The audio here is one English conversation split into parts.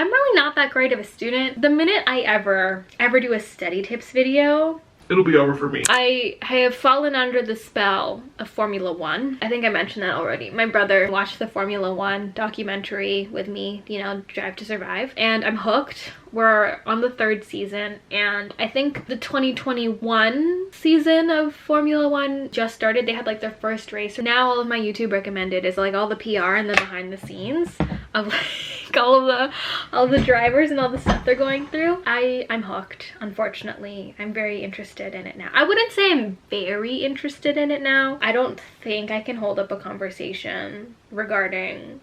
I'm really not that great of a student. The minute I ever do a study tips video, it'll be over for me. I have fallen under the spell of Formula One. I think I mentioned that already. My brother watched the Formula One documentary with me, you know, Drive to Survive, and I'm hooked. We're on the 3rd season, and I think the 2021 season of Formula One just started. They had like their first race. So now all of my YouTube recommended is like all the PR and the behind the scenes of like all of the drivers and all the stuff they're going through. I'm hooked. Unfortunately, I'm very interested in it now. I wouldn't say I'm very interested in it now. I don't think I can hold up a conversation regarding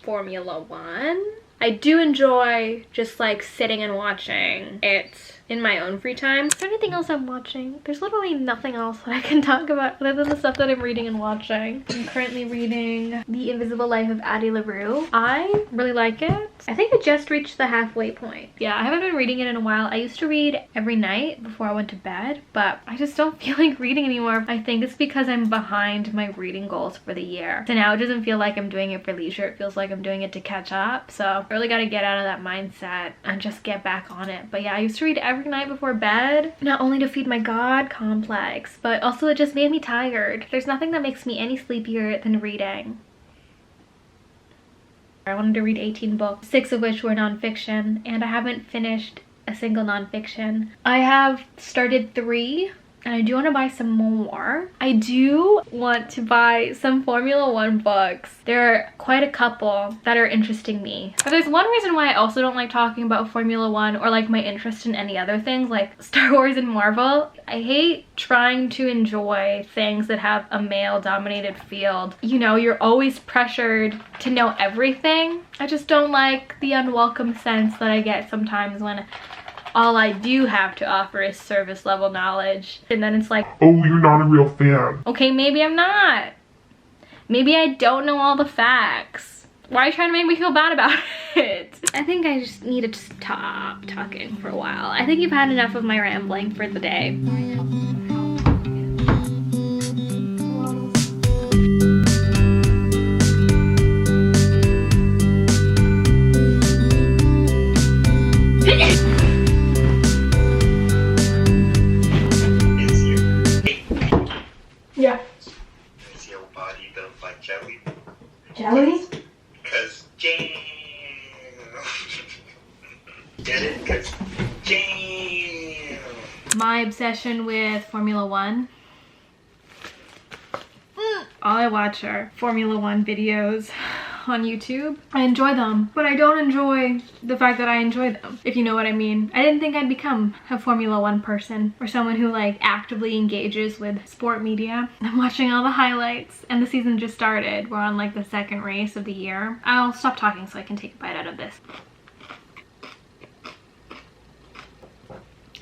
Formula One. I do enjoy just like sitting and watching it in my own free time. Is there anything else I'm watching? There's literally nothing else that I can talk about other than the stuff that I'm reading and watching. I'm currently reading The Invisible Life of Addie LaRue. I really like it. I think I just reached the halfway point. Yeah, I haven't been reading it in a while. I used to read every night before I went to bed, but I just don't feel like reading anymore. I think it's because I'm behind my reading goals for the year. So now it doesn't feel like I'm doing it for leisure. It feels like I'm doing it to catch up. So I really got to get out of that mindset and just get back on it. But yeah, I used to read every night before bed, not only to feed my God complex, but also it just made me tired. There's nothing that makes me any sleepier than reading. I wanted to read 18 books, 6 of which were nonfiction, and I haven't finished a single nonfiction. I have started 3, and I do want to buy some more. I do want to buy some Formula One books. There are quite a couple that are interesting me. But there's one reason why I also don't like talking about Formula One or like my interest in any other things like Star Wars and Marvel. I hate trying to enjoy things that have a male-dominated field. You know, you're always pressured to know everything. I just don't like the unwelcome sense that I get sometimes when all I do have to offer is surface level knowledge. And then it's like, oh, you're not a real fan. Okay, maybe I'm not. Maybe I don't know all the facts. Why are you trying to make me feel bad about it? I think I just need to stop talking for a while. I think you've had enough of my rambling for the day. Yeah. Is your body built like jelly? Jelly? Cause jam. Get it? Cause jam. My obsession with Formula One. All I watch are Formula One videos on YouTube. I enjoy them, but I don't enjoy the fact that I enjoy them, if you know what I mean. I didn't think I'd become a Formula One person or someone who like actively engages with sport media. I'm watching all the highlights and the season just started. We're on like the 2nd race of the year. I'll stop talking so I can take a bite out of this.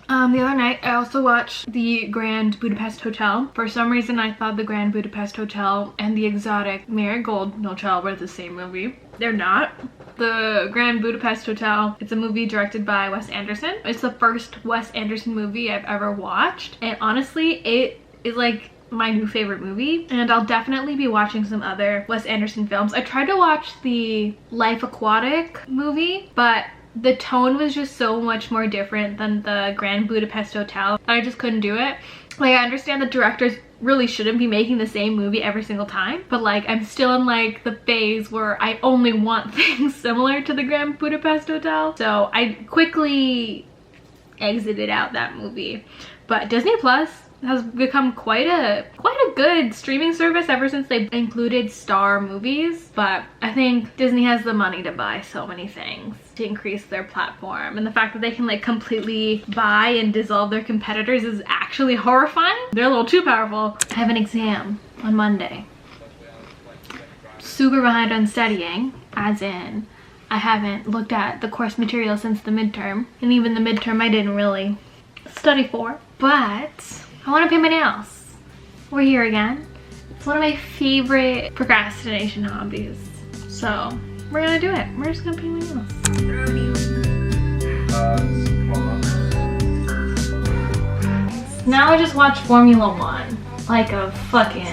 The other night, I also watched the Grand Budapest Hotel. For some reason, I thought the Grand Budapest Hotel and the exotic Marigold Hotel were the same movie. They're not. The Grand Budapest Hotel, it's a movie directed by Wes Anderson. It's the first Wes Anderson movie I've ever watched. And honestly, it is like my new favorite movie, and I'll definitely be watching some other Wes Anderson films. I tried to watch the Life Aquatic movie, but the tone was just so much more different than the Grand Budapest Hotel. I just couldn't do it. Like, I understand that directors really shouldn't be making the same movie every single time, but like I'm still in like the phase where I only want things similar to the Grand Budapest Hotel. So I quickly exited out that movie. But Disney Plus has become quite a good streaming service ever since they included Star movies. But I think Disney has the money to buy so many things to increase their platform, and the fact that they can like completely buy and dissolve their competitors is actually horrifying. They're a little too powerful. I have an exam on Monday. Super behind on studying, as in I haven't looked at the course material since the midterm, and even the midterm I didn't really study for. But I want to paint my nails. We're here again. It's one of my favorite procrastination hobbies. So we're gonna do it. We're just gonna paint my nails. Now I just watch Formula One. Like a fucking...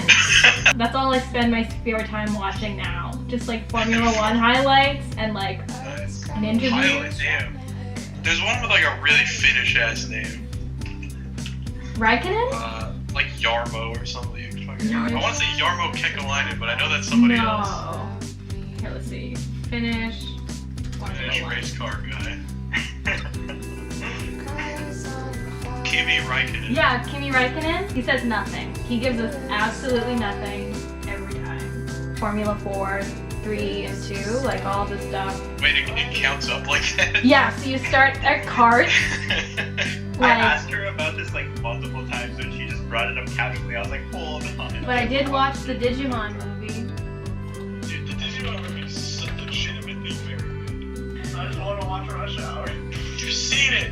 That's all I spend my spare time watching now. Just like Formula One highlights and like an interview. Pilot, damn. There's one with like a really Finnish ass name. Raikkonen? Like Jarmo or something. I want to say Jarmo Kekalainen, but I know that's somebody else. Here, let's see. Finnish Race car guy. Kimi Räikkönen. Yeah, Kimi Räikkönen. He says nothing. He gives us absolutely nothing every time. Formula 4, 3, and 2, like all this stuff. Wait, it counts up like that? Yeah, so you start at kart. I asked her about this like multiple times and she just brought it up casually. I was like, hold on. But I did watch the Digimon movie. Dude, the Digimon movie is such a legitimately very good. I just want to watch Rush Hour. You've seen it!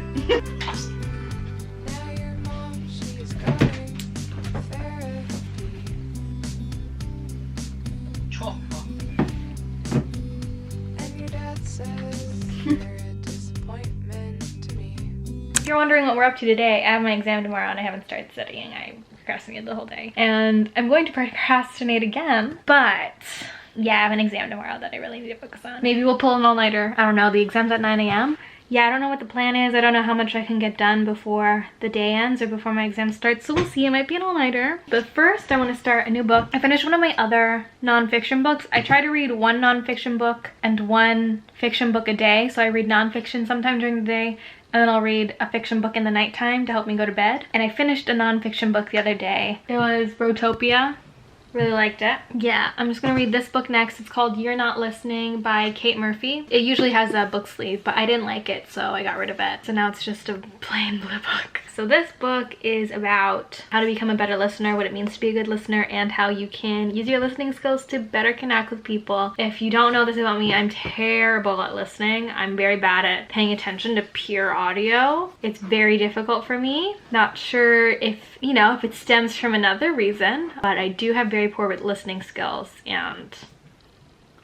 If you're wondering what we're up to today, I have my exam tomorrow and I haven't started studying. I procrastinated the whole day. And I'm going to procrastinate again, but yeah, I have an exam tomorrow that I really need to focus on. Maybe we'll pull an all-nighter. I don't know, the exam's at 9 a.m. Yeah, I don't know what the plan is. I don't know how much I can get done before the day ends or before my exam starts, so we'll see. It might be an all-nighter. But first, I want to start a new book. I finished one of my other nonfiction books. I try to read one nonfiction book and one fiction book a day. So I read nonfiction sometime during the day, and then I'll read a fiction book in the nighttime to help me go to bed. And I finished a nonfiction book the other day. It was Brotopia. Really liked it. Yeah, I'm just gonna read this book next. It's called You're Not Listening by Kate Murphy. It usually has a book sleeve, but I didn't like it, so I got rid of it. So now it's just a plain blue book. So this book is about how to become a better listener, what it means to be a good listener, and how you can use your listening skills to better connect with people. If you don't know this about me, I'm terrible at listening. I'm very bad at paying attention to pure audio. It's very difficult for me. Not sure if, you know, if it stems from another reason, but I do have very poor with listening skills and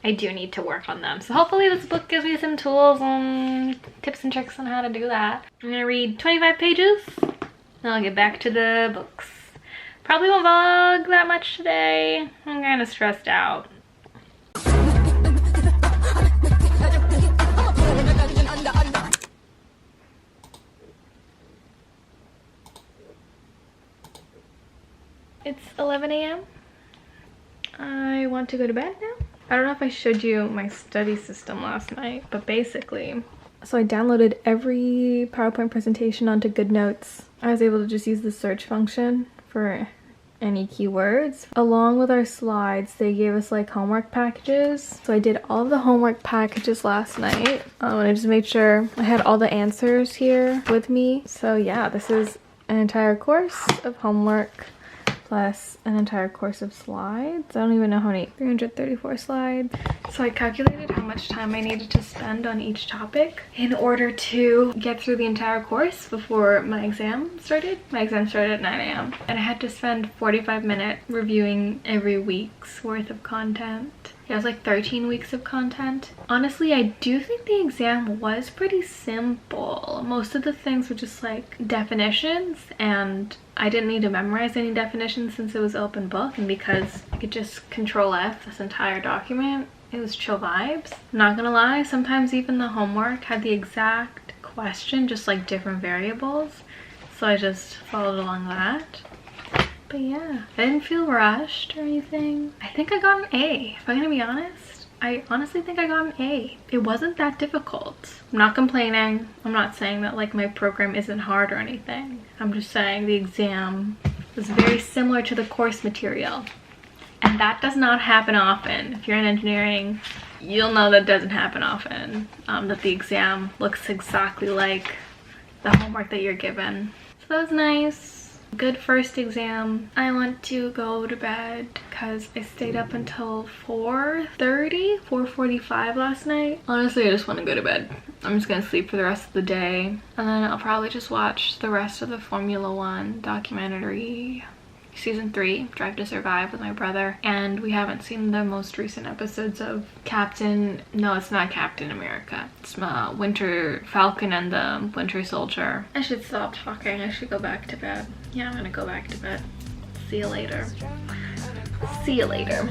I do need to work on them. So hopefully this book gives me some tools and tips and tricks on how to do that. I'm gonna read 25 pages and I'll get back to the books. Probably won't vlog that much today. I'm kind of stressed out. It's 11 a.m. I want to go to bed now. I don't know if I showed you my study system last night, but basically, so I downloaded every PowerPoint presentation onto GoodNotes. I was able to just use the search function for any keywords. Along with our slides, they gave us like homework packages. So I did all of the homework packages last night. And I just made sure I had all the answers here with me. So yeah, this is an entire course of homework plus an entire course of slides. I don't even know how many, 334 slides. So I calculated how much time I needed to spend on each topic in order to get through the entire course before my exam started. My exam started at 9 a.m. and I had to spend 45 minutes reviewing every week's worth of content. Yeah, it was like 13 weeks of content. Honestly, I do think the exam was pretty simple. Most of the things were just like definitions, and I didn't need to memorize any definitions since it was open book, and because I could just Control F this entire document, it was chill vibes. Not gonna lie, sometimes even the homework had the exact question, just like different variables. So I just followed along that. But yeah, I didn't feel rushed or anything. I think I got an A, if I'm gonna be honest. I honestly think I got an A. It wasn't that difficult. I'm not complaining. I'm not saying that like my program isn't hard or anything. I'm just saying the exam was very similar to the course material. And that does not happen often. If you're in engineering, you'll know that doesn't happen often. That the exam looks exactly like the homework that you're given. So that was nice. Good first exam. I want to go to bed because I stayed up until 4:45 last night. Honestly, I just want to go to bed. I'm just gonna sleep for the rest of the day, and then I'll probably just watch the rest of the Formula 1 documentary. Season 3, Drive to Survive, with my brother, and we haven't seen the most recent episodes of no, it's not Captain America. It's Winter Falcon and the Winter Soldier. I should stop talking. I should go back to bed. Yeah, I'm gonna go back to bed. See you later. See you later.